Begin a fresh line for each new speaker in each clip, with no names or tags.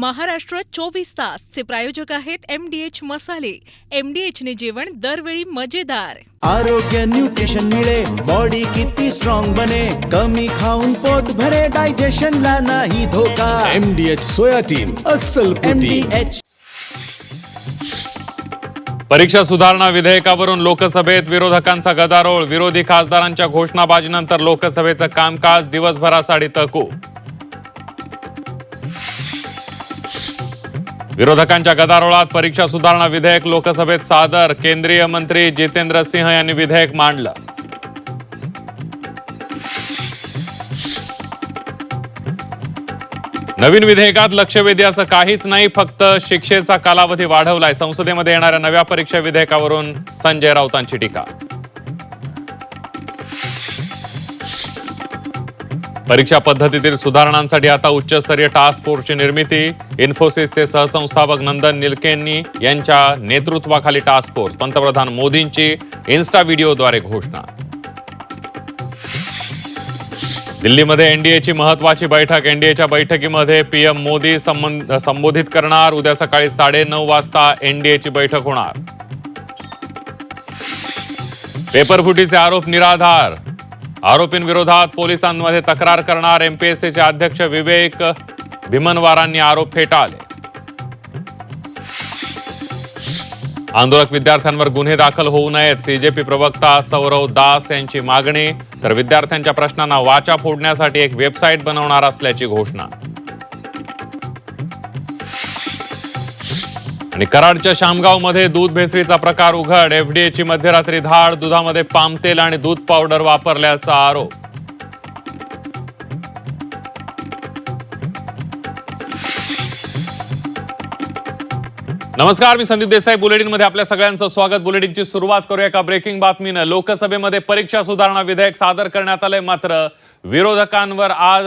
महाराष्ट्र 24 तास चे प्रायोजक आहेत MDH मसाले। MDH ने जेवण दरवेळी मजेदार।
आरोग्य न्यूट्रिशन मिळे, बॉडी किती स्ट्रॉंग बने, कमी खाऊन पोट भरे, डायजेशन ला नाही धोका।
MDH सोया टीम अस्सल प्रोटीन।
MDH
परीक्षा सुधारणा विधेयकावरून लोकसभेत विरोधकांचा गदारोळ। विरोधी खासदारांच्या घोषणाबाजीनंतर लोकसभेचं कामकाज दिवसभरासाठी तहकूब। विरोधकांच्या गदारोळात परीक्षा सुधारणा विधेयक लोकसभेत सादर। केंद्रीय मंत्री जितेंद्र सिंह यांनी विधेयक मांडलं। नवीन विधेयकात लक्षवेधी असं काहीच नाही, फक्त शिक्षेचा कालावधी वाढवलाय। संसदेमध्ये येणाऱ्या नव्या परीक्षा विधेयकावरून संजय राऊतांची टीका। परीक्षा पद्धतीतील सुधारणांसाठी आता उच्चस्तरीय टास्क फोर्सची निर्मिती। इन्फोसिसचे सहसंस्थापक नंदन निलकेनी यांच्या नेतृत्वाखाली टास्क फोर्स। पंतप्रधान मोदींची इन्स्टा व्हिडिओद्वारे घोषणा। दिल्लीमध्ये एनडीएची महत्वाची बैठक। एनडीएच्या बैठकीमध्ये पीएम मोदी संबोधित करणार। उद्या सकाळी 9:30 वाजता एनडीएची बैठक होणार। पेपरफुटीचे आरोप निराधार। आरोपींविरोधात पोलिसांमध्ये तक्रार करणार। एमपीएससीचे अध्यक्ष विवेक भीमनवारांनी आरोप फेटाळले। आंदोलक विद्यार्थ्यांवर गुन्हे दाखल होऊ नयेत, सीजेपी प्रवक्ता सौरव दास यांची मागणी। तर विद्यार्थ्यांच्या प्रश्नांना वाचा फोडण्यासाठी एक वेबसाईट बनवणार असल्याची घोषणा। आणि कराडच्या शामगावमध्ये दूध भेसळीचा प्रकार उघड। एफडीएची मध्यरात्री धाड। दुधामध्ये पाम तेल आणि दूध पावडर वापरल्याचा आरोप। नमस्कार, मी संदीप देसाई। बुलेटिनमध्ये आपल्या सगळ्यांचं स्वागत। बुलेटिनची सुरुवात करूया एका ब्रेकिंग बातमीनं। लोकसभेमध्ये परीक्षा सुधारणा विधेयक सादर करण्यात आले, मात्र विरोधकांवर आज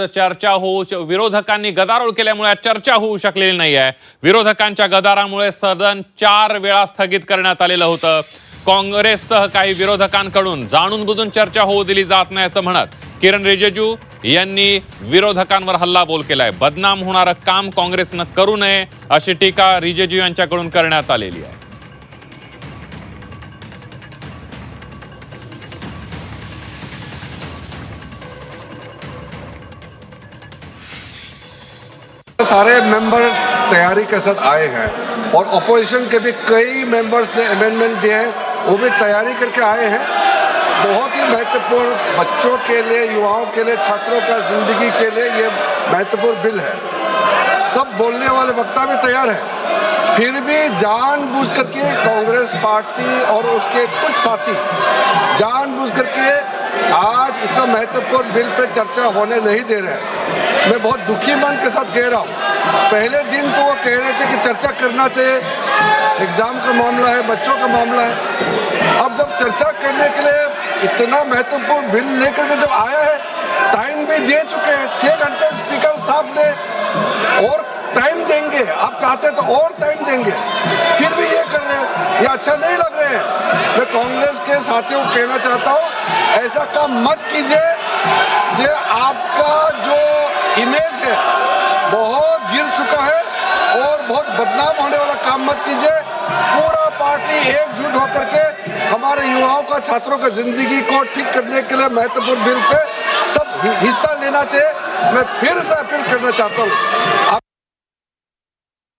विरोधकांनी गदारोळ केल्यामुळे चर्चा होऊ शकलेली नाही आहे। विरोधकांच्या गदारामुळे सदन 4 वेळा स्थगित करण्यात आलेलं होतं। काँग्रेससह काही विरोधकांकडून जाणून बुजून चर्चा होऊ दिली जात नाही असं म्हणत किरण रिजिजू यांनी विरोधकांवर हल्लाबोल केलाय। बदनाम होणारं काम काँग्रेसनं करू नये अशी टीका रिजिजू यांच्याकडून करण्यात आलेली आहे।
सारे मेंबर तैयारी के साथ आए हैं और अपोजिशन के भी कई मेंबर्स ने अमेंडमेंट दिए हैं, वो भी तैयारी करके आए हैं। बहुत ही महत्वपूर्ण, बच्चों के लिए, युवाओं के लिए, छात्रों का जिंदगी के लिए ये महत्वपूर्ण बिल है। सब बोलने वाले वक्ता भी तैयार हैं, फिर भी जानबूझ करके कांग्रेस पार्टी और उसके कुछ साथी जानबूझ करके आज इतना महत्वपूर्ण बिल पे चर्चा होने नहीं दे रहे हैं। मैं बहुत दुखी मन के साथ कह रहा हूँ। पहले दिन तो वो कह रहे थे कि चर्चा करना चाहिए, एग्जाम का मामला है, बच्चों का मामला है। अब जब चर्चा करने के लिए इतना महत्वपूर्ण बिल लेकर के जब आया है, टाइम भी दे चुके हैं 6 घंटे स्पीकर साहब ने, और टाइम देंगे, आप चाहते तो और टाइम देंगे, फिर भी ये कर रहे हैं, ये अच्छा नहीं लग रहे हैं। मैं कांग्रेस के साथियों को कहना चाहता हूँ, ऐसा काम मत कीजिए। जो आपका जो इमेज है बहुत गिर चुका है और बहुत बदनाम होने वाला काम मत कीजिए। पूरा पार्टी एकजुट होकर के हमारे युवाओं का, छात्रों का जिंदगी को ठीक करने के लिए महत्वपूर्ण बिल पे सब हिस्सा लेना चाहिए। मैं फिर से अपील करना चाहता हूँ।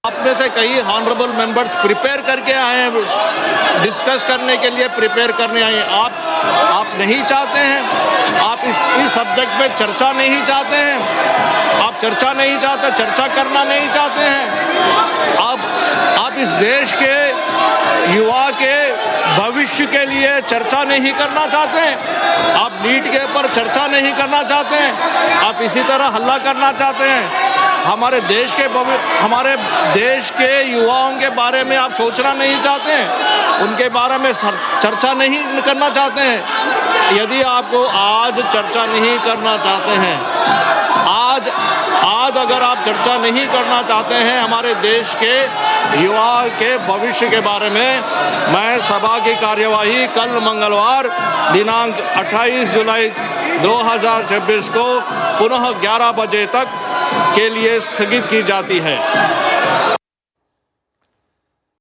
आप में से कई ऑनरेबल मेंबर्स प्रिपेयर करके आए हैं, डिस्कस करने के लिए प्रिपेयर करने आए हैं। आप नहीं चाहते हैं, आप इस सब्जेक्ट पे चर्चा नहीं चाहते हैं, आप चर्चा नहीं चाहते, चर्चा करना नहीं चाहते हैं। आप इस देश के युवा के भविष्य के लिए चर्चा नहीं करना चाहते हैं, आप नीट के ऊपर चर्चा नहीं करना चाहते हैं, आप इसी तरह हल्ला करना चाहते हैं। हमारे देश के युवाओं के बारे में आप सोचना नहीं चाहते हैं, उनके बारे में चर्चा नहीं करना चाहते हैं। यदि आपको आज चर्चा नहीं करना चाहते हैं, आज अगर आप चर्चा नहीं करना चाहते हैं हमारे देश के युवा के भविष्य के बारे में, मैं सभा की कार्यवाही कल मंगलवार दिनांक 28 जुलाई 2026 को पुनः 11 बजे तक के लिए स्थगित की जाती है।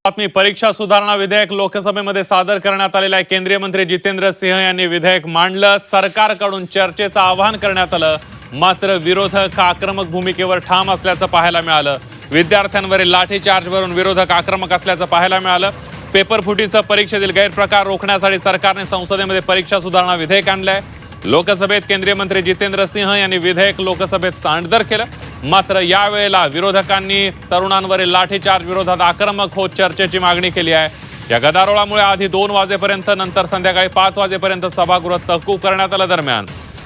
बातमी परीक्षा सुधारणा विधेयक लोकसभेमध्ये सादर करण्यात आलेलं आहे. केंद्रीय मंत्री जितेंद्र सिंह यांनी विधेयक मांडलं. सरकारकडून चर्चेचं आवाहन करण्यात आलं, मात्र विरोधक आक्रमक भूमिकेवर ठाम असल्याचं पाहायला मिळालं. विद्यार्थ्यांवरील लाठीचार्जवरून विरोधक आक्रमक असल्याचं पाहायला मिळालं. पेपर फुटीसह परीक्षेतील गैरप्रकार रोखण्यासाठी सरकारने संसदेमध्ये परीक्षा सुधारणा विधेयक आणलंय. लोकसभेत केंद्रीय मंत्री जितेंद्र सिंह यांनी विधेयक लोकसभेत सादर केलं, मात्र यावेळेला विरोधकांनी तरुणांवरील लाठीचार्ज विरोधात आक्रमक होत चर्चेची मागणी केली आहे. या गदारोळामुळे आधी 2 वाजेपर्यंत, नंतर संध्याकाळी 5 वाजेपर्यंत सभागृह तहकूब करण्यात आलं. दरम्यान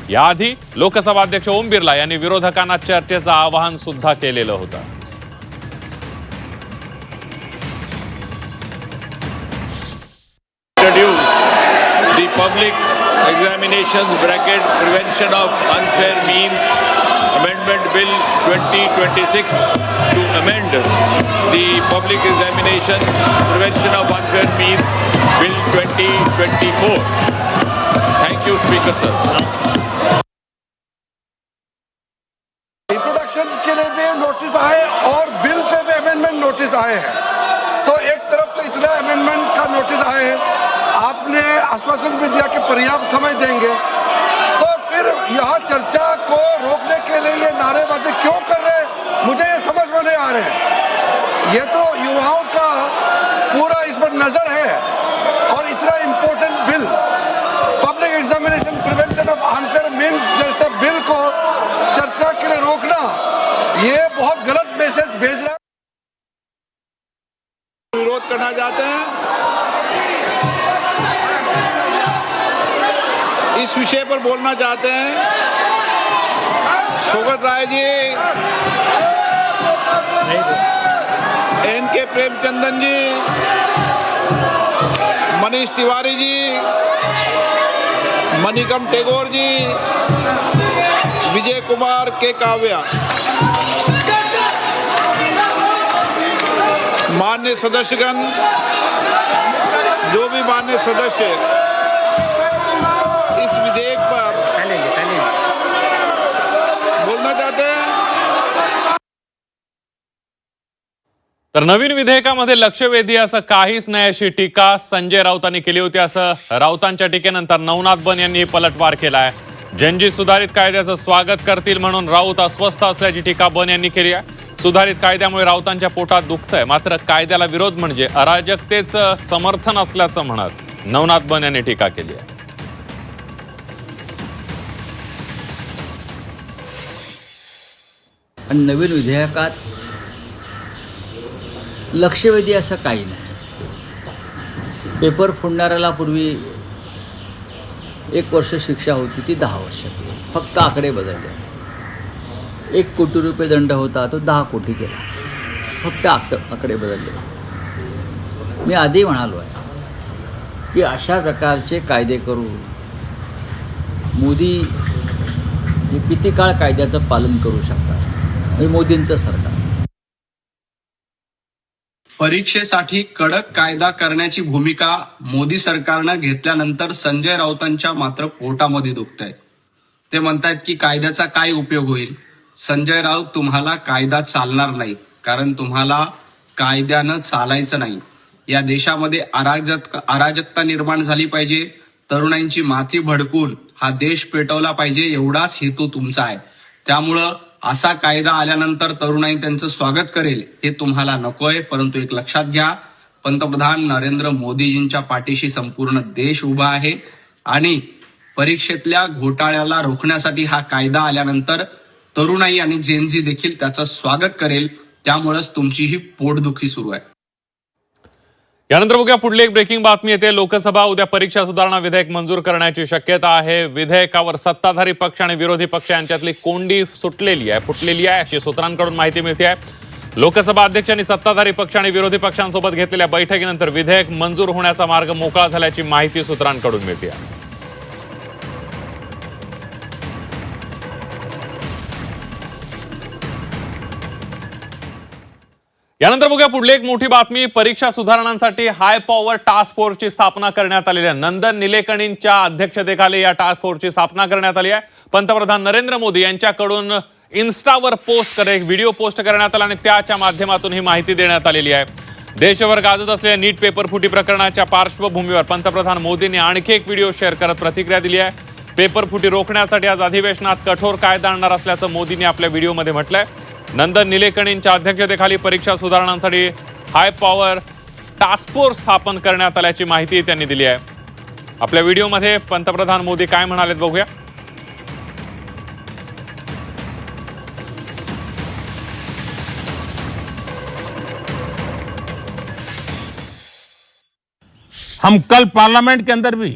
याआधी लोकसभा अध्यक्ष ओम बिर्ला यांनी विरोधकांना चर्चेचं आवाहन सुद्धा केलेलं होतं.
The public examinations bracket prevention of unfair means amendment bill 2026 to amend the public examination prevention of unfair means bill 2024. Thank you, Speaker sir.
Introduction के लिए भी नोटिस आए और बिल पे भी अमेंडमेंट नोटिस आए हैं. तो एक तरफ तो इतना अमेंडमेंट का नोटिस आए हैं, आपने आश्वासन भी दिया कि पर्याप्त समय देंगे, तो फिर यहाँ चर्चा को रोकने के लिए ये नारेबाजी क्यों कर रहे हैं, मुझे ये समझ में नहीं आ रहे हैं. ये तो युवाओं का पूरा इस पर नजर है और इतना important bill public examination prevention of unfair means जैसे बिल को चर्चा के लिए रोकना, ये बहुत गलत मैसेज भेज रहा है.
विरोध करना चाहते हैं. इस विषय पर बोलना चाहते हैं. सोगत राय जी, एन.के. प्रेमचंदन जी, मनीष तिवारी जी, मणिकम टेगोर जी, विजय कुमार के काव्या, मान्य सदस्यगण, जो भी मान्य सदस्य इस विधेयक पर बोलना चाहते हैं.
तर नवीन विधेयकामध्ये लक्षवेधी असं काहीच नाही अशी टीका संजय राऊतांनी केली होती. असं राऊतांच्या टीकेनंतर नवनाथ बन यांनी पलटवार केलाय. जनजी सुधारित कायद्याचं स्वागत करतील म्हणून राऊत अस्वस्थ असल्याची टीका बन यांनी केली आहे. सुधारित कायद्यामुळे राऊतांच्या पोटात दुखतंय, मात्र कायद्याला विरोध म्हणजे अराजकतेचं समर्थन असल्याचं म्हणत नवनाथ बन यांनी टीका केली आहे.
आणि नवीन विधेयकात लक्षवेधी असं काही नाही. पेपर फोडणाऱ्याला पूर्वी 1 वर्ष शिक्षा होती, ती 10 वर्ष, फक्त आकडे बदलले. 1 कोटी रुपये दंड होता, तो 10 कोटी केला, फक्त आकडे बदलले. मी आधी म्हणालो आहे की अशा प्रकारचे कायदे करून मोदी हे किती काळ कायद्याचं पालन करू शकतात, हे मोदींचं सरकार.
परीक्षेसाठी कडक कायदा करण्याची भूमिका मोदी सरकारनं घेतल्यानंतर संजय राऊतांच्या मात्र पोटामध्ये दुखतंय. ते म्हणतात की कायद्याचा काय उपयोग होईल. संजय राऊत, तुम्हाला कायदा चालणार नाही, कारण तुम्हाला कायद्यानं चालायचं नाही. या देशामध्ये अराजकता निर्माण झाली पाहिजे, तरुणांची माथी भडकून हा देश पेटवला पाहिजे, एवढाच हेतू तुमचा आहे. त्यामुळं असा कायदा आल्यानंतर तरुणाई त्यांचं स्वागत करेल हे तुम्हाला नकोय. परंतु एक लक्षात घ्या, पंतप्रधान नरेंद्र मोदीजींच्या पाठीशी संपूर्ण देश उभा आहे आणि परीक्षेतल्या घोटाळ्याला रोखण्यासाठी हा कायदा आल्यानंतर तरुणाई आणि जेनझी देखील त्याचं स्वागत करेल. त्यामुळेच तुमची ही पोटदुखी सुरू आहे.
यानंतर बघूया पुढली एक ब्रेकिंग बातमी येते. लोकसभा उद्या परीक्षा सुधारणा विधेयक मंजूर करण्याची शक्यता आहे. विधेयकावर सत्ताधारी पक्ष आणि विरोधी पक्ष यांच्यातली कोंडी फुटलेली आहे अशी सूत्रांकडून माहिती मिळते आहे. लोकसभा अध्यक्षांनी सत्ताधारी पक्ष आणि विरोधी पक्षांसोबत घेतलेल्या बैठकीनंतर विधेयक मंजूर होण्याचा मार्ग मोकळा झाल्याची माहिती सूत्रांकडून मिळते आहे. यानंतर बघूया पुढली एक मोठी बातमी. परीक्षा सुधारणांसाठी हाय पॉवर टास्क फोर्सची स्थापना करण्यात आलेली आहे. नंदन निलेकणींच्या अध्यक्षतेखाली या टास्क फोर्सची स्थापना करण्यात आली आहे. पंतप्रधान नरेंद्र मोदी यांच्याकडून इन्स्टावर एक व्हिडिओ पोस्ट करण्यात आला आणि त्याच्या माध्यमातून ही माहिती देण्यात आलेली आहे. देशभर गाजत असलेल्या नीट पेपर फुटी प्रकरणाच्या पार्श्वभूमीवर पंतप्रधान मोदींनी आणखी एक व्हिडिओ शेअर करत प्रतिक्रिया दिली आहे. पेपर फुटी रोखण्यासाठी आज अधिवेशनात कठोर कायदा आणणार असल्याचं मोदींनी आपल्या व्हिडिओमध्ये म्हटलंय. नंदन निलेकणींच्या अध्यक्षतेखाली परीक्षा सुधारणांसाठी हाय पॉवर टास्क फोर्स स्थापन करण्यात आल्याची माहिती त्यांनी दिली आहे. आपल्या व्हिडिओमध्ये पंतप्रधान मोदी काय म्हणालेत बघूया.
हम कल पार्लियामेंट के अंदर भी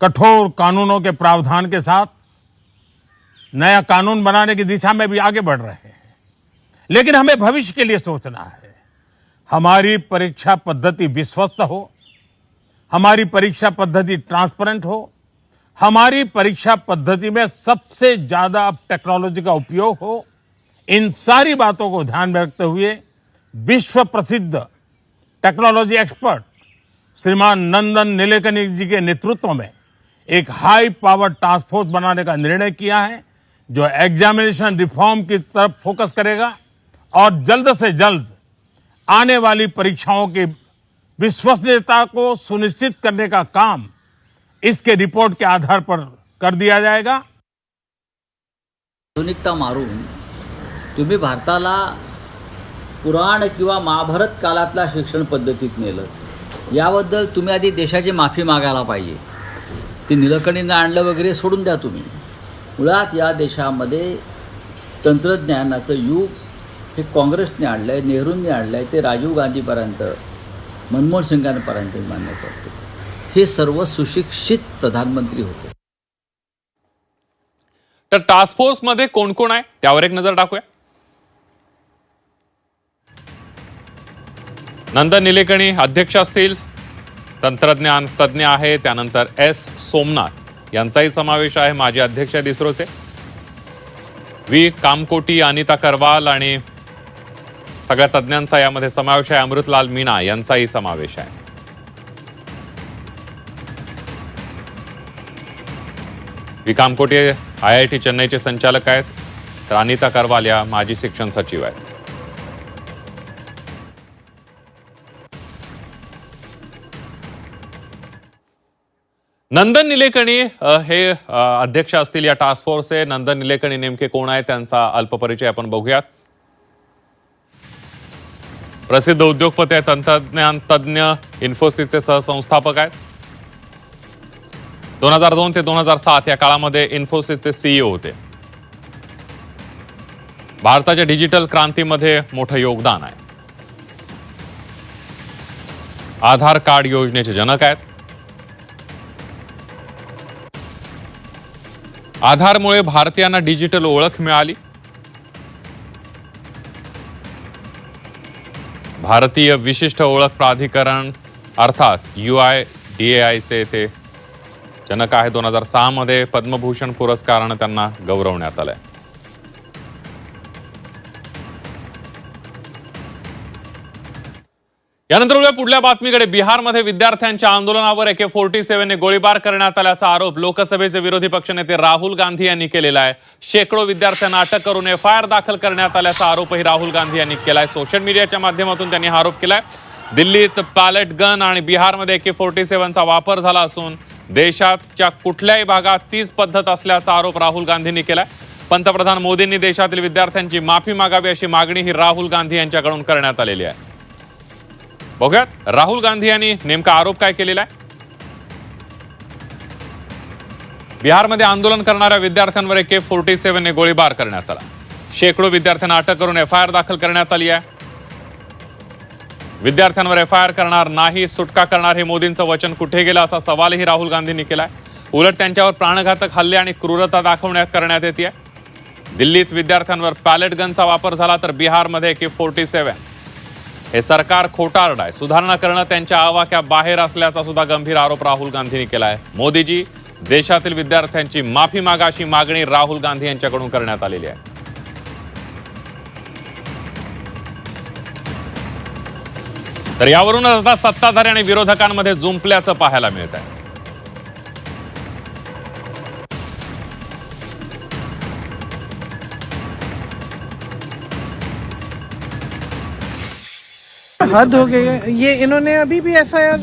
कठोर कानूनों के प्रावधान के साथ नया कानून बनाने की दिशा में भी आगे बढ़ रहे हैं. लेकिन हमें भविष्य के लिए सोचना है. हमारी परीक्षा पद्धति विश्वस्त हो, हमारी परीक्षा पद्धति ट्रांसपेरेंट हो, हमारी परीक्षा पद्धति में सबसे ज्यादा टेक्नोलॉजी का उपयोग हो. इन सारी बातों को ध्यान में रखते हुए विश्व प्रसिद्ध टेक्नोलॉजी एक्सपर्ट श्रीमान नंदन निलेकनी जी के नेतृत्व में एक हाई पावर टास्क फोर्स बनाने का निर्णय किया है, जो एग्जामिनेशन रिफॉर्म की तरफ फोकस करेगा और जल्द से जल्द आने वाली परीक्षाओं की विश्वसनीयता को सुनिश्चित करने का काम इसके रिपोर्ट के आधार पर कर दिया जाएगा.
आधुनिकता मारून तुम्ही भारताला पुराण किंवा महाभारत काळातल्या शिक्षण पद्धतीत नेलं. याबद्दल तुम्ही आधी देशाची माफी मागायला पाहिजे. ते निलकणीनं आणलं वगैरे सोडून द्या. तुम्ही मुळात या देशामध्ये तंत्रज्ञानाचं युग हे काँग्रेसने आणलं आहे, नेहरूंनी आणलं आहे, ते राजीव गांधीपर्यंत मनमोहन सिंगांपर्यंत मान्य करतो. हे सर्व सुशिक्षित प्रधानमंत्री होते.
तर टास्क फोर्स मध्ये कोण कोण आहे त्यावर एक नजर टाकूया. नंदन निलेकणी अध्यक्ष असतील. तंत्रज्ञान तज्ज्ञ आहे. त्यानंतर एस सोमनाथ यांचाही समावेश आहे. माजी अध्यक्ष आहेत इस्रोचे. व्ही कामकोटी, अनिता करवाल आणि सगळ्या तज्ज्ञांचा यामध्ये समावेश आहे. अमृतलाल मीणा यांचाही समावेश आहे. व्ही कामकोटी IIT चेन्नईचे संचालक आहेत. तर अनिता करवाल या माजी शिक्षण सचिव आहेत. नंदन निलेकणी हे अध्यक्ष असतील या टास्क फोर्सचे. नंदन निलेकणी नेमके कोण आहे त्यांचा अल्पपरिचय आपण बघूयात. प्रसिद्ध उद्योगपती आहेत, तंत्रज्ञान तज्ज्ञ, इन्फोसिसचे सहसंस्थापक आहेत. 2002 ते 2007 या काळामध्ये इन्फोसिसचे CEO होते. भारताच्या डिजिटल क्रांतीमध्ये मोठं योगदान आहे. आधार कार्ड योजनेचे जनक आहेत. आधारमुळे भारतीयांना डिजिटल ओळख मिळाली. भारतीय विशिष्ट ओळख प्राधिकरण अर्थात UIDAIचे ते जनक आहे. 2006 मध्ये पद्मभूषण पुरस्कारानं त्यांना गौरवण्यात आलंय. यानंतर पुढल्या बातमीकडे. बिहारमध्ये विद्यार्थ्यांच्या आंदोलनावर AK-47 ने गोळीबार करण्यात आल्याचा आरोप लोकसभेचे विरोधी पक्षनेते राहुल गांधी यांनी केलेला आहे. शेकडो विद्यार्थ्यांना अटक करून FIR दाखल करण्यात आल्याचा आरोपही राहुल गांधी यांनी केलाय. सोशल मीडियाच्या माध्यमातून त्यांनी हा आरोप केलाय. दिल्लीत पॅलेट गन आणि बिहारमध्ये AK-47चा वापर झाला असून देशाच्या कुठल्याही भागात तीच पद्धत असल्याचा आरोप राहुल गांधींनी केलाय. पंतप्रधान मोदींनी देशातील विद्यार्थ्यांची माफी मागावी अशी मागणी ही राहुल गांधी यांच्याकडून करण्यात आलेली आहे. बघूयात राहुल गांधी यांनी नेमका आरोप काय केलेला आहे. बिहारमध्ये आंदोलन करणाऱ्या विद्यार्थ्यांवर AK-47 ने गोळीबार करण्यात आला. शेकडो विद्यार्थ्यांना अटक करून FIR दाखल करण्यात आली आहे. विद्यार्थ्यांवर FIR करणार नाही, सुटका करणार हे मोदींचं वचन कुठे गेलं असा सवालही राहुल गांधींनी केलाय. उलट त्यांच्यावर प्राणघातक हल्ले आणि क्रूरता करण्यात येते. दिल्लीत विद्यार्थ्यांवर पॅलेट गनचा वापर झाला तर बिहारमध्ये AK-47 हे सरकार खोटारड आहे. सुधारणा करणं त्यांच्या आवाक्याबाहेर असल्याचा सुद्धा गंभीर आरोप राहुल गांधींनी केलाय. मोदीजी देशातील विद्यार्थ्यांची माफी मागा अशी मागणी राहुल गांधी यांच्याकडून करण्यात आलेली आहे. तर यावरूनच आता सत्ताधारी आणि विरोधकांमध्ये जुंपल्याचं पाहायला मिळत आहे.
हद हो गई है ये। इन्होंने अभी भी FIR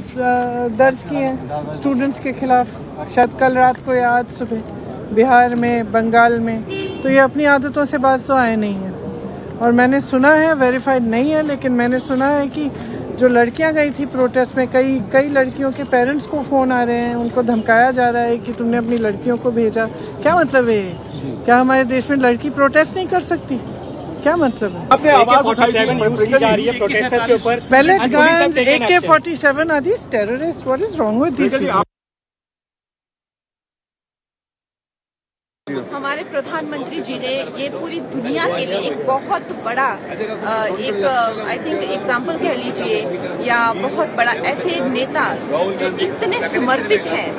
दर्ज की है स्टूडेंट्स के खिलाफ, शायद कल रात को या आज सुबह, बिहार में, बंगाल में। तो ये अपनी आदतों से बाज तो आए नहीं हैं। और मैंने सुना है, वेरीफाइड नहीं है, लेकिन मैंने सुना है कि जो लड़कियां गई थी प्रोटेस्ट में, कई लड़कियों के पेरेंट्स को फ़ोन आ रहे हैं, उनको धमकाया जा रहा है कि तुमने अपनी लड़कियों को भेजा। क्या मतलब है? क्या हमारे देश में लड़की प्रोटेस्ट नहीं कर सकती? क्या मतलब है? Pellet guns, AK-47 are these terrorists? What is wrong with these people?
हमारे प्रधानमंत्री जी ने ये पूरी दुनिया के लिए एक बहुत बड़ा एक आई थिंक एग्जाम्पल कह लीजिए, या बहुत बड़ा ऐसे नेता जो इतने समर्पित हैं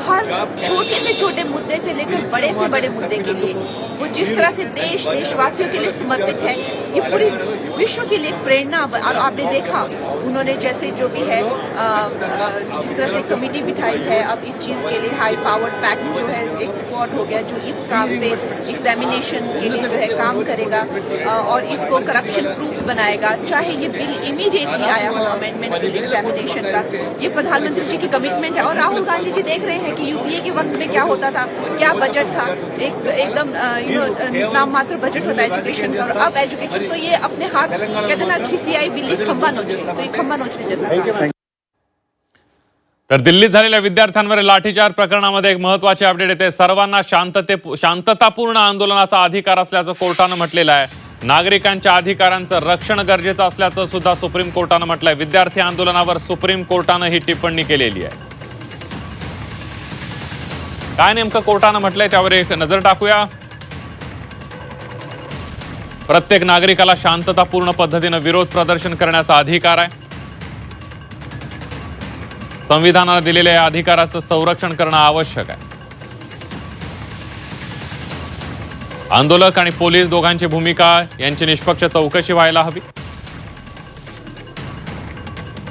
हर छोटे से छोटे मुद्दे से लेकर बड़े से बड़े मुद्दे के लिए। वो जिस तरह से देशवासियों के लिए समर्पित है, ये पूरी विश्व के लिए प्रेरणा। और आपने देखा उन्होंने जैसे जो भी है जिस तरह से कमेटी बिठाई है अब इस चीज़ के लिए, हाई पावर्ड पैक जो है एक स्क्वाड हो गया जो इस काम पे एग्जामिनेशन के लिए जो है काम करेगा और इसको करप्शन प्रूफ बनाएगा। चाहे ये बिल इमीडिएटली आया हो, अमेंडमेंट बिल एग्जामिनेशन का, ये प्रधानमंत्री जी की कमिटमेंट है। और राहुल गांधी जी देख रहे हैं कि यूपीए के वक्त में क्या होता था, क्या बजट था, एकदम नाम मात्र बजट होता है एजुकेशन का, और अब एजुकेशन तो ये अपने हाथ कहते ना खिसियाई बिल्ली खंबा नोचे, तो ये खंबा नोचने जैसा।
तर दिल्लीत झालेल्या विद्यार्थ्यांवर लाठीचार्ज प्रकरणामध्ये एक महत्त्वाची अपडेट येते। सर्वांना शांततापूर्ण आंदोलनाचा अधिकार असल्याचं कोर्टानं म्हटलेलं आहे। नागरिकांच्या अधिकारांचं रक्षण गरजेचं असल्याचं सुद्धा सुप्रीम कोर्टानं म्हटलंय। विद्यार्थी आंदोलनावर सुप्रीम कोर्टानं ही टिप्पणी केलेली आहे। काय नेमकं कोर्टानं म्हटलंय त्यावर एक नजर टाकूया। प्रत्येक नागरिकाला शांततापूर्ण पद्धतीनं विरोध प्रदर्शन करण्याचा अधिकार आहे। संविधानाने दिलेल्या या अधिकाराचं संरक्षण करणं आवश्यक आहे। आंदोलक आणि पोलीस दोघांची भूमिका यांची निष्पक्ष चौकशी व्हायला हवी।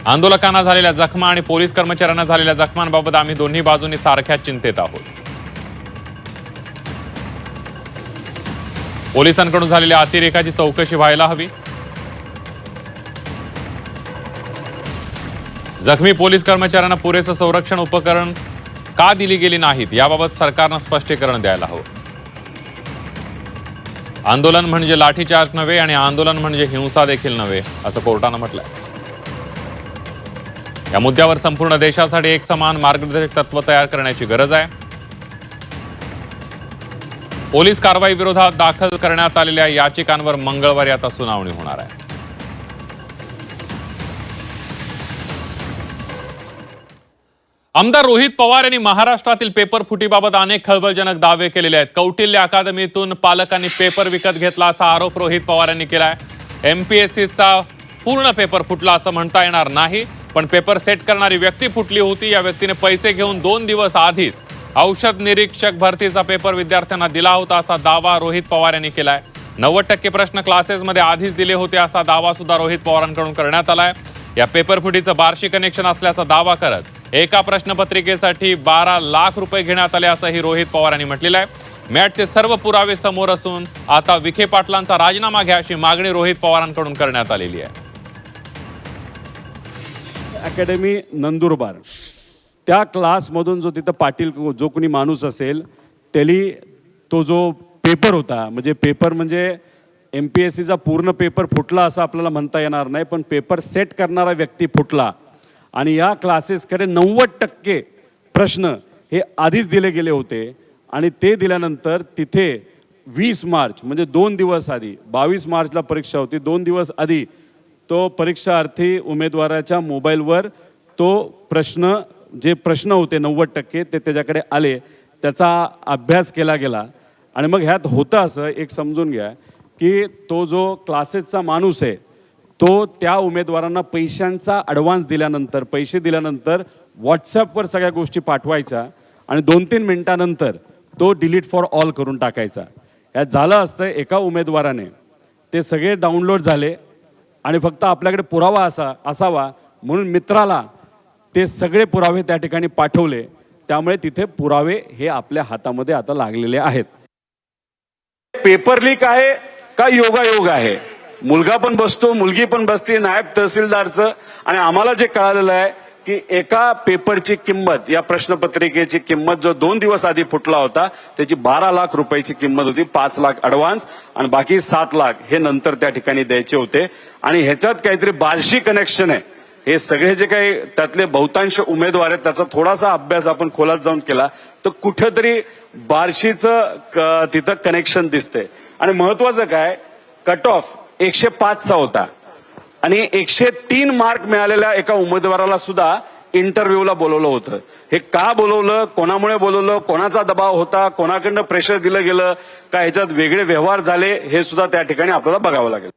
आंदोलकांना झालेल्या जखमा आणि पोलीस कर्मचाऱ्यांना झालेल्या जखमांबाबत आम्ही दोन्ही बाजूंनी सारख्याच चिंतेत आहोत। पोलिसांकडून झालेल्या अतिरेकाची चौकशी व्हायला हवी। जखमी पोलीस कर्मचाऱ्यांना पुरेसं संरक्षण उपकरण का दिली गेली नाहीत याबाबत सरकारनं स्पष्टीकरण द्यायला हवं। आंदोलन म्हणजे लाठीचार्ज नव्हे आणि आंदोलन म्हणजे हिंसा देखील नव्हे असं कोर्टानं म्हटलंय। या मुद्द्यावर संपूर्ण देशासाठी एक समान मार्गदर्शक तत्व तयार करण्याची गरज आहे। पोलीस कारवाई विरोधात दाखल करण्यात आलेल्या याचिकांवर मंगळवारी आता सुनावणी होणार आहे। आमदार रोहित पवार यांनी महाराष्ट्रातील पेपर फुटीबाबत अनेक खळबळजनक दावे केलेले आहेत। कौटिल्य अकादमीतून पालकांनी पेपर विकत घेतला असा आरोप रोहित पवार यांनी केलाय। MPSCचा पूर्ण पेपर फुटला असं म्हणता येणार नाही, पण पेपर सेट करणारी व्यक्ती फुटली होती। या व्यक्तीने पैसे घेऊन 2 दिवस आधीच औषध निरीक्षक भरतीचा पेपर विद्यार्थ्यांना दिला होता असा दावा रोहित पवार यांनी केलाय। 90% प्रश्न क्लासेसमध्ये आधीच दिले होते असा दावा सुद्धा रोहित पवारांकडून करण्यात आलाय। या पेपर फुटीचं बार्शी कनेक्शन असल्याचा दावा करत एका प्रश्नपत्रिकेसाठी 12 लाख रुपये घेण्यात आले असंही रोहित पवार यांनी म्हटलेलं आहे। मॅटचे सर्व पुरावे समोर असून आता विखे पाटलांचा राजीनामा घ्या अशी मागणी रोहित पवारांकडून करण्यात आलेली आहे।
अकॅडमी नंदुरबार त्या क्लासमधून जो तिथं पाटील जो कोणी माणूस असेल त्याली तो जो पेपर होता, म्हणजे पेपर म्हणजे MPSCचा पूर्ण पेपर फुटला असं आपल्याला म्हणता येणार नाही, पण पेपर सेट करणारा व्यक्ती फुटला आणि या क्लासेसकडे 90% प्रश्न हे आधीच दिले गेले होते आणि ते दिल्यानंतर तिथे 20 मार्च म्हणजे 2 दिवस आधी 22 मार्चला परीक्षा होती, 2 दिवस आधी तो परीक्षार्थी उमेदवाराच्या मोबाईलवर तो जे प्रश्न होते 90% ते त्याच्याकडे आले, त्याचा अभ्यास केला गेला आणि मग ह्यात होतं असं एक समजून घ्या की तो जो क्लासेसचा माणूस आहे तो त्या उमेदवारांना पैशांचा ॲडव्हान्स दिल्यानंतर पैसे दिल्यानंतर व्हॉट्सॲपवर सगळ्या गोष्टी पाठवायच्या आणि 2-3 मिनिटानंतर तो डिलीट फॉर ऑल करून टाकायचा। यात झालं असतं एका उमेदवाराने ते सगळे डाउनलोड झाले आणि फक्त आपल्याकडे पुरावा असावा म्हणून मित्राला ते सगळे पुरावे त्या ठिकाणी पाठवले, त्यामुळे तिथे पुरावे हे आपल्या हातामध्ये आता लागलेले आहेत।
पेपर लीक आहे का योगायोग आहे
मुलगा पण बसतो, मुलगी पण बसते, नायब तहसीलदारचं. आणि आम्हाला जे कळालेलं आहे की एका पेपरची किंमत, या प्रश्नपत्रिकेची किंमत जो 2 दिवस आधी फुटला होता त्याची 12 लाख रुपयाची किंमत होती. 5 लाख ऍडव्हान्स आणि बाकी 7 लाख हे नंतर त्या ठिकाणी द्यायचे होते. आणि ह्याच्यात काहीतरी बार्शी कनेक्शन आहे. हे सगळे जे काही त्यातले बहुतांश उमेदवार आहेत त्याचा थोडासा अभ्यास आपण खोलात जाऊन केला तर कुठेतरी बार्शीचं तिथं कनेक्शन दिसतंय. आणि महत्वाचं काय, कट ऑफ 105 चा होता आणि 103 मार्क मिळालेल्या एका उमेदवाराला सुद्धा इंटरव्ह्यूला बोलवलं होतं. हे का बोलवलं, कोणामुळे बोलवलं, कोणाचा दबाव होता, कोणाकडनं प्रेशर दिलं गेलं का, ह्याच्यात वेगळे व्यवहार झाले हे सुद्धा त्या ठिकाणी आपल्याला बघावं लागेल.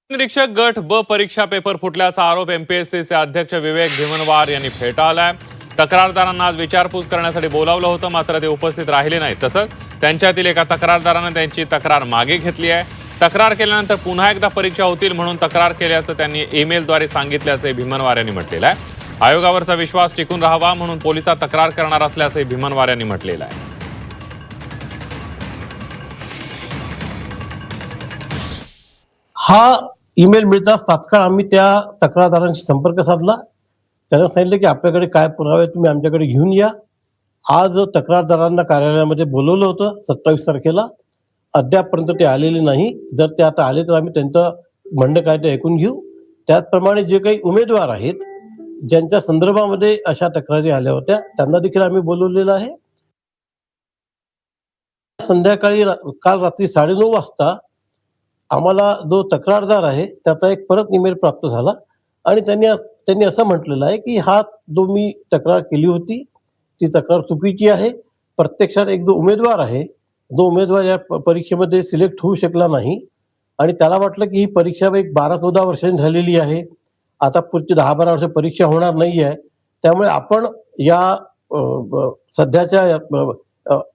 निरीक्षक गट ब परीक्षा पेपर फुटल्याचा आरोप एमपीएससीचे अध्यक्ष विवेक भीमनवार यांनी फेटाळलाय. तक्रारदारांना आज विचारपूस करण्यासाठी बोलावलं होतं, मात्र ते उपस्थित राहिले नाही. तसंच त्यांच्यातील एका तक्रारदारानं त्यांची तक्रार मागे घेतली आहे. तक्रार केल्यानंतर पुन्हा एकदा परीक्षा होतील म्हणून तक्रार केल्याचं त्यांनी ईमेलद्वारे सांगितल्याचे भीमनवार यांनी म्हटलेलं आहे. आयोगावरचा विश्वास टिकून राहावा म्हणून पोलिसात तक्रार करणार असल्याचे भीमनवार यांनी म्हटलेलं आहे.
हा ईमेल मिळताच तात्काळ आम्ही त्या तक्रारदारांशी संपर्क साधला. त्यांना सांगितलं की आपल्याकडे काय पुरावे तुम्ही आमच्याकडे घेऊन या. आज तक्रारदारांना कार्यालयामध्ये बोलवलं होतं 27 तारखेला. अद्यापपर्यंत ते आलेले नाही. जर ते आता आले तर आम्ही त्यांचं म्हणणं काय ते ऐकून घेऊ. त्याचप्रमाणे जे काही उमेदवार आहेत ज्यांच्या संदर्भामध्ये अशा तक्रारी आल्या होत्या त्यांना देखील आम्ही बोलवलेलं आहे. संध्याकाळी काल रात्री 9:30 वाजता आम्हाला जो तक्रारदार आहे त्याचा एक परत ईमेल प्राप्त झाला आणि त्यांनी असं म्हटलेलं आहे की हा जो मी तक्रार केली होती ती तक्रार चुकीची आहे. प्रत्यक्षात एक जो उमेदवार आहे, जो उमेदवार या परीक्षेमध्ये सिलेक्ट होऊ शकला नाही आणि त्याला वाटलं की ही परीक्षा एक 12-14 वर्षांनी झालेली आहे, आता पुढची 10-12 वर्ष परीक्षा होणार नाही आहे. त्यामुळे आपण या सध्याच्या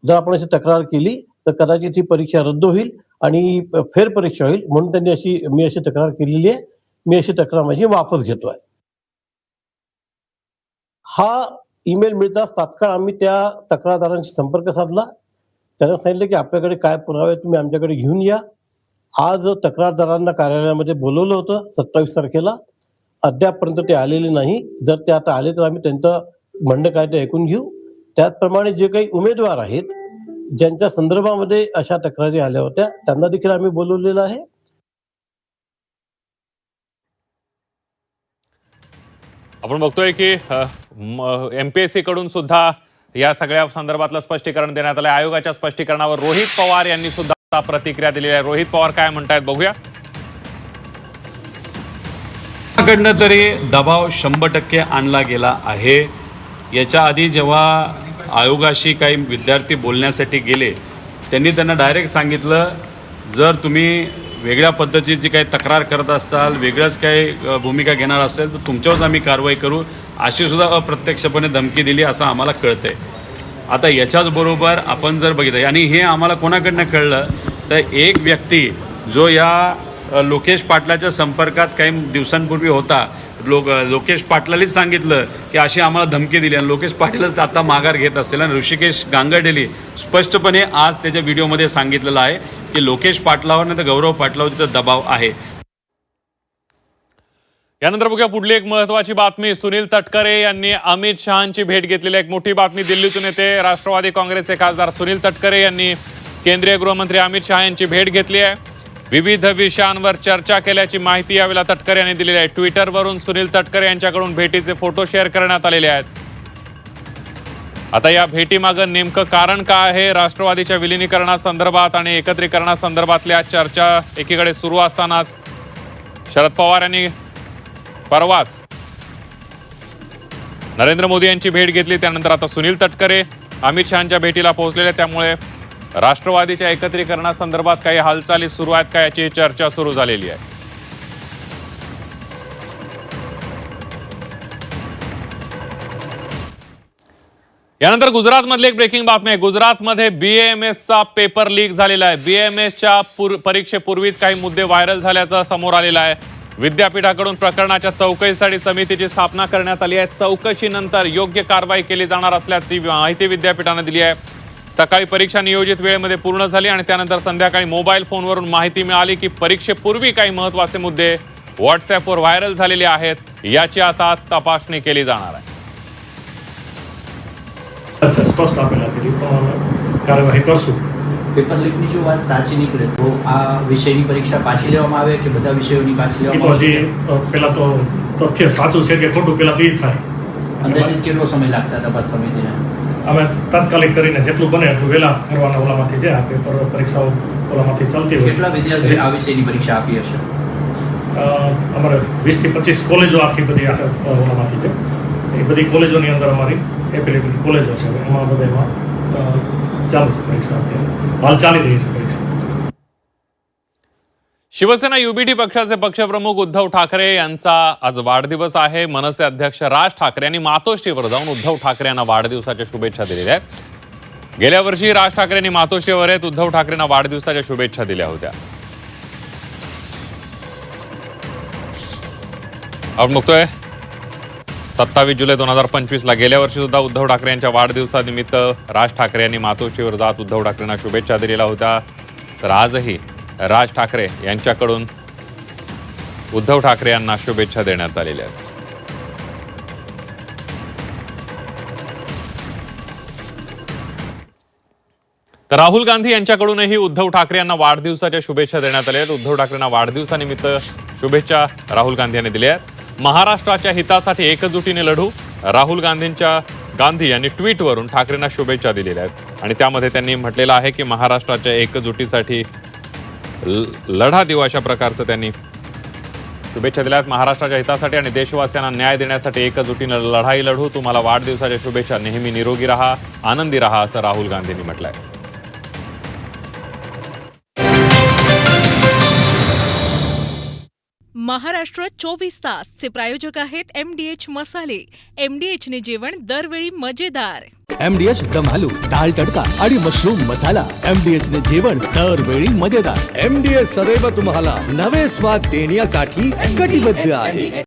जर आपण अशी तक्रार केली तर कदाचित ही परीक्षा रद्द होईल आणि फेरपरीक्षा होईल, म्हणून मी अशी तक्रार केलेली आहे. मी अशी तक्रार माझी वापस घेतोय. हा ईमेल मिळताच तात्काळ आम्ही त्या तक्रारदारांशी संपर्क साधला. त्यांना सांगितलं की आपल्याकडे काय पुरावे तुम्ही आमच्याकडे घेऊन या. आज तक्रारदारांना कार्यालयामध्ये बोलवलं होतं 27 तारखेला. अद्यापपर्यंत ते आलेले नाही. जर ते आता आले तर आम्ही त्यांचं म्हणणं काय ते ऐकून घेऊ. त्याचप्रमाणे जे काही उमेदवार आहेत ज्यांच्या संदर्भामध्ये अशा तक्रारी आल्या होत्या त्यांना देखील आम्ही बोलवलेलं आहे.
आपण बघतोय की एमपीएससी कडून सुद्धा या सगळ्या संदर्भातलं स्पष्टीकरण देण्यात आलं. आयोगाच्या स्पष्टीकरणावर रोहित पवार यांनी सुद्धा प्रतिक्रिया दिलेली आहे. रोहित पवार काय म्हणतायत बघूया.
कडनं तरी दबाव 100% आणला गेला आहे. याच्या आधी जेव्हा आयोगाशी काही विद्यार्थी बोलण्यासाठी गेले त्यांनी त्यांना डायरेक्ट सांगितलं जर तुम्ही वेगळ्या पद्धतीची काही तक्रार करत असाल, वेगळंच काही भूमिका घेणार असेल तर तुमच्यावरच आम्ही कारवाई करू अशी सुद्धा अप्रत्यक्षपणे धमकी दिली असं आम्हाला कळतंय. आता याच्याच बरोबर आपण जर बघितलं आणि हे आम्हाला कोणाकडनं कळलं तर एक व्यक्ती जो या लोकेश पाटलाच्या संपर्कात काही दिवसांपूर्वी होता, लोकेश पाटलालीच सांगितलं की अशी आम्हाला धमकी दिली आणि लोकेश पाटीलच आता माघार घेत असेल. आणि ऋषिकेश गांगर्डेली स्पष्टपणे आज त्याच्या व्हिडिओमध्ये सांगितलेलं आहे की लोकेश पाटलावर नाही तर गौरव पाटलावर तिथं दबाव आहे.
यानंतर बघूया पुढली एक महत्वाची बातमी. सुनील तटकरे यांनी अमित शहांची भेट घेतलेली एक मोठी बातमी दिल्लीतून येते. राष्ट्रवादी काँग्रेसचे खासदार सुनील तटकरे यांनी केंद्रीय गृहमंत्री अमित शहा यांची भेट घेतली आहे. विविध विषयांवर चर्चा केल्याची माहिती यावेळेला तटकरे यांनी दिलेली आहे. ट्विटरवरून सुनील तटकरे यांच्याकडून भेटीचे फोटो शेअर करण्यात आलेले आहेत. आता या भेटीमागं नेमकं कारण काय आहे? राष्ट्रवादीच्या विलिनीकरणासंदर्भात आणि एकत्रीकरणासंदर्भातल्या चर्चा एकीकडे सुरू असतानाच शरद पवार यांनी परवाच नरेंद्र मोदी यांची भेट घेतली. त्यानंतर आता सुनील तटकरे अमित शहांच्या भेटीला पोहोचलेले, त्यामुळे राष्ट्रवादीच्या एकत्रीकरणासंदर्भात काही हालचाली सुरू आहेत का याची चर्चा सुरू झालेली आहे. यानंतर गुजरातमधली एक ब्रेकिंग बातमी आहे. गुजरातमध्ये BAMSचा पेपर लीक झालेला आहे. BAMSच्या परीक्षेपूर्वीच काही मुद्दे व्हायरल झाल्याचं समोर आलेलं आहे. विद्यापीठाकडून प्रकरणाच्या चौकशीसाठी समितीची स्थापना करण्यात आली आहे. चौकशीनंतर योग्य कारवाई केली जाणार असल्याची माहिती विद्यापीठाने दिली आहे. सकाळी परीक्षा नियोजित वेळेमध्ये पूर्ण झाली आणि त्यानंतर संध्याकाळी मोबाईल फोनवरून माहिती मिळाली की परीक्षेपूर्वी काही महत्त्वाचे मुद्दे व्हॉट्सॲपवर व्हायरल झालेले आहेत. याची आता तपासणी केली जाणार आहे.
સ્પષ્ટ આપેલા છે પણ કાર્યવાહી કરશું.
પેપર લીકની જો વાત સાચી નીકળે તો આ વિષયની પરીક્ષા પાછી લેવામાં આવે કે બધા વિષયોની પાછી
એ તો
લેવામાં
હજી પહેલા તો તથ્ય સાચું છે કે ખોટું પહેલા તો એ થાય.
અંદાજિત કેટલો સમય લાગશે આ તપાસ સમિતિને?
અમે તાત્કાલિક કરીને જેટલું બને એટલું વહેલા કરવાના ઓલામાંથી છે. આ પેપર પરીક્ષાઓ ઓલામાંથી ચાલતી હોય.
કેટલા વિદ્યાર્થીઓએ આ વિષયની પરીક્ષા આપી હશે?
અમારે 20 થી 25 કોલેજો આખી બધી ઓલામાંથી છે. એ બધી કોલેજોની અંદર અમારી એફિલિએટેડ કોલેજો છે. એમાં બધામાં ચાલુ છે પરીક્ષા. અત્યારે હાલ ચાલી રહી છે પરીક્ષા.
शिवसेना युबीटी पक्षाचे पक्षप्रमुख उद्धव ठाकरे यांचा आज वाढदिवस आहे. मनसे अध्यक्ष राज ठाकरे यांनी मातोश्रीवर जाऊन उद्धव ठाकरे यांना वाढदिवसाच्या शुभेच्छा दिलेल्या आहेत. गेल्या वर्षी राज ठाकरे यांनी मातोश्रीवर येत उद्धव ठाकरेंना वाढदिवसाच्या शुभेच्छा दिल्या होत्या. आपण बघतोय 27 जुलै 2025 ला गेल्या वर्षी सुद्धा उद्धव ठाकरे यांच्या वाढदिवसानिमित्त राज ठाकरे यांनी मातोश्रीवर जात उद्धव ठाकरेंना शुभेच्छा दिलेल्या होत्या. तर आजही राज ठाकरे यांच्याकडून उद्धव ठाकरे यांना शुभेच्छा देण्यात आलेल्या आहेत. तर राहुल गांधी यांच्याकडूनही उद्धव ठाकरे यांना वाढदिवसाच्या शुभेच्छा देण्यात आल्या आहेत. उद्धव ठाकरेंना वाढदिवसानिमित्त शुभेच्छा राहुल गांधी यांनी दिल्या आहेत. महाराष्ट्राच्या हितासाठी एकजुटीने लढू, राहुल गांधी यांनी ट्विटवरून ठाकरेंना शुभेच्छा दिलेल्या आहेत आणि त्यामध्ये त्यांनी म्हटलेलं आहे की महाराष्ट्राच्या एकजुटीसाठी लढा देऊ, अशा प्रकारचं त्यांनी शुभेच्छा दिल्या आहेत. महाराष्ट्राच्या हितासाठी आणि देशवासियांना न्याय देण्यासाठी एकजुटीने लढाई लढू, तुम्हाला वाढदिवसाच्या शुभेच्छा, नेहमी निरोगी रहा, आनंदी रहा, असं राहुल गांधींनी म्हटलंय.
महाराष्ट्र 24 तासचे प्रायोजक आहेत MDH मसाले. MDH ने जेवण दरवेळी मजेदार.
MDH दम आलू, दाल तडका आणि मशरूम मसाला. MDH ने जेवण दरवेळी मजेदार.
MDH सदैव तुम्हाला नवे स्वाद देण्यासाठी कटिबद्ध आहे.